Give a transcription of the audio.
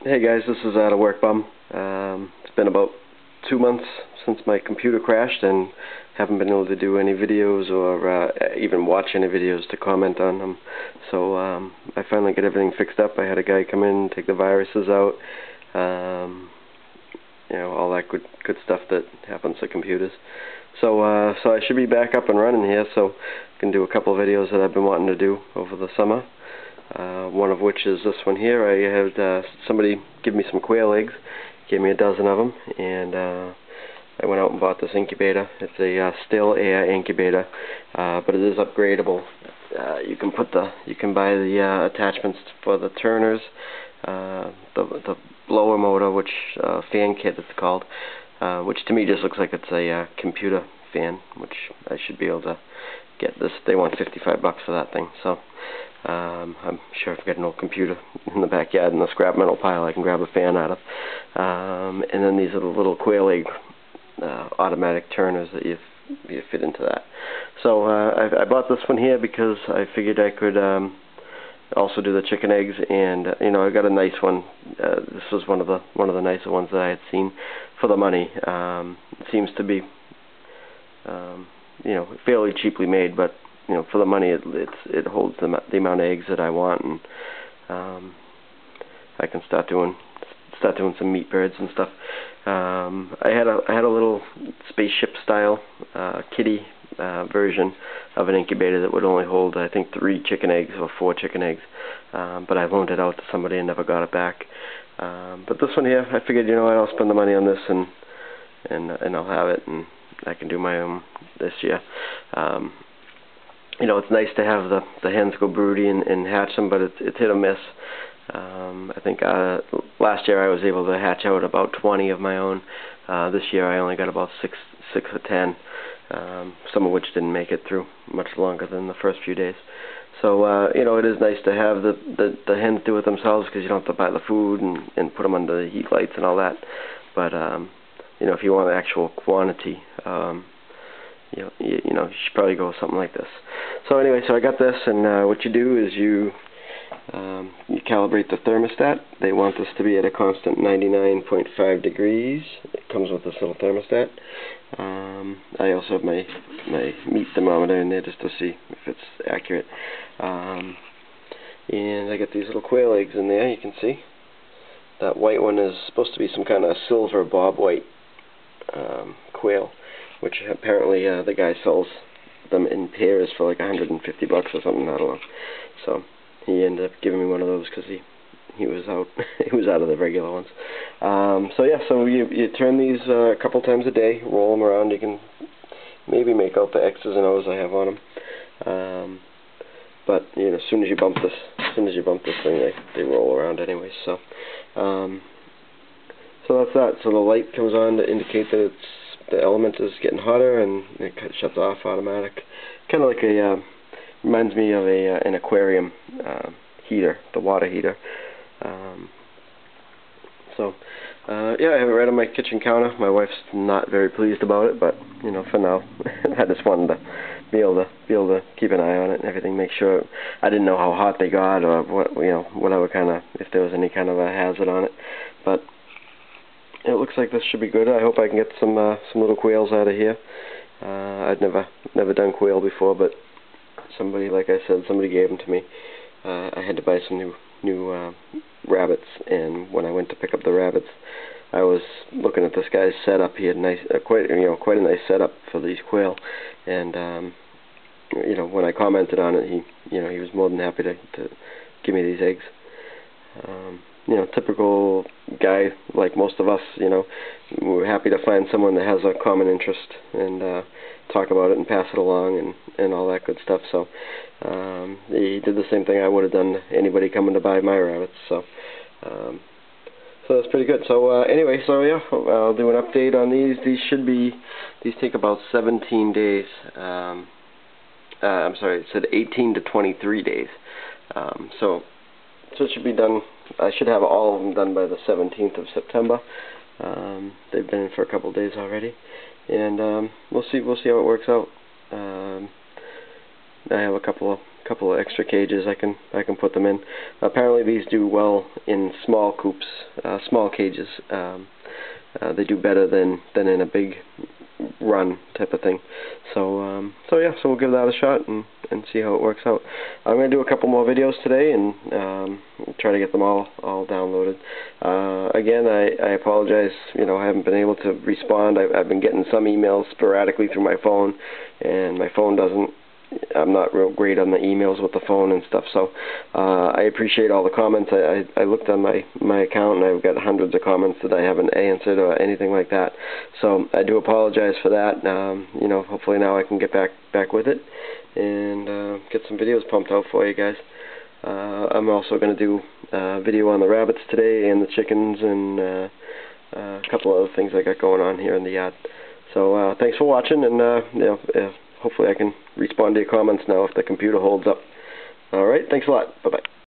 Hey guys, this is Out of Work Bum. It's been about 2 months since my computer crashed and haven't been able to do any videos or even watch any videos to comment on them. So I finally got everything fixed up. I had a guy come in, take the viruses out, all that good stuff that happens to computers. So I should be back up and running here, so I can do a couple of videos that I've been wanting to do over the summer. One of which is this one here. I had somebody give me some quail eggs, gave me a dozen of them, and I went out and bought this incubator. It's a still air incubator, but it is upgradable. You can buy the attachments for the turners, the blower motor, which fan kit it's called, which to me just looks like it's a computer fan, which I should be able to get this. They want $55 for that thing, so I'm sure if I've got an old computer in the backyard in the scrap metal pile I can grab a fan out of. And then these are the little quail egg automatic turners that you fit into that. So I bought this one here because I figured I could also do the chicken eggs, and I got a nice one. This was one of the nicer ones that I had seen for the money. It seems to be fairly cheaply made, but for the money it holds the amount of eggs that I want, and I can start doing some meat birds and stuff. I had a little spaceship style kitty version of an incubator that would only hold, I think, 3 chicken eggs or 4 chicken eggs, but I loaned it out to somebody and never got it back. But this one here, I figured, I'll spend the money on this and I'll have it, and I can do my own this year. It's nice to have the hens go broody and hatch them, but it's hit or miss. I think last year I was able to hatch out about 20 of my own. This year I only got about 6 or 10, some of which didn't make it through much longer than the first few days. So it is nice to have the hens do it themselves, because you don't have to buy the food and put them under the heat lights and all that. But if you want actual quantity, you should probably go with something like this. So anyway, so I got this, and what you do is you calibrate the thermostat. They want this to be at a constant 99.5 degrees. It comes with this little thermostat. I also have my meat thermometer in there just to see if it's accurate. And I got these little quail eggs in there. You can see that white one is supposed to be some kind of silver bobwhite quail, which apparently the guy sells them in pairs for like $150 or something. I don't know. So he ended up giving me one of those because he was out he was out of the regular ones. So you turn these a couple times a day, roll them around. You can maybe make out the X's and O's I have on them. But as soon as you bump this thing, they roll around anyway. So that's that. So the light comes on to indicate that the element is getting hotter, and it shuts off automatic. Kind of like reminds me of an aquarium heater, the water heater. I have it right on my kitchen counter. My wife's not very pleased about it, but for now, I just wanted to be able to keep an eye on it and everything, make sure. I didn't know how hot they got, or whatever kind of, if there was any kind of a hazard on it, but it looks like this should be good. I hope I can get some little quails out of here. I'd never done quail before, but somebody gave them to me. I had to buy some new rabbits, and when I went to pick up the rabbits, I was looking at this guy's setup. He had quite a nice setup for these quail, and when I commented on it, he was more than happy to give me these eggs. Typical guy like most of us. We're happy to find someone that has a common interest and talk about it and pass it along and all that good stuff. So he did the same thing I would have done to anybody coming to buy my rabbits. So that's pretty good. So anyway, I'll do an update on these. These take about 17 days. I'm sorry, it said 18 to 23 days. So it should be done. I should have all of them done by the 17th of September. They've been in for a couple of days already, and we'll see how it works out. I have a couple of couple of extra cages I can put them in. Apparently these do well in small coops, small cages. They do better than in a big run type of thing. So yeah, so we'll give that a shot and see how it works out. I'm going to do a couple more videos today and try to get them all downloaded. Again, I apologize, I haven't been able to respond. I've been getting some emails sporadically through my phone, and my phone I'm not real great on the emails with the phone and stuff, so I appreciate all the comments. I looked on my account and I've got hundreds of comments that I haven't answered or anything like that, so I do apologize for that. Hopefully now I can get back with it and get some videos pumped out for you guys. I'm also going to do a video on the rabbits today and the chickens and a couple other things I got going on here in the yard. So thanks for watching, and hopefully I can respond to your comments now if the computer holds up. Alright, thanks a lot. Bye-bye.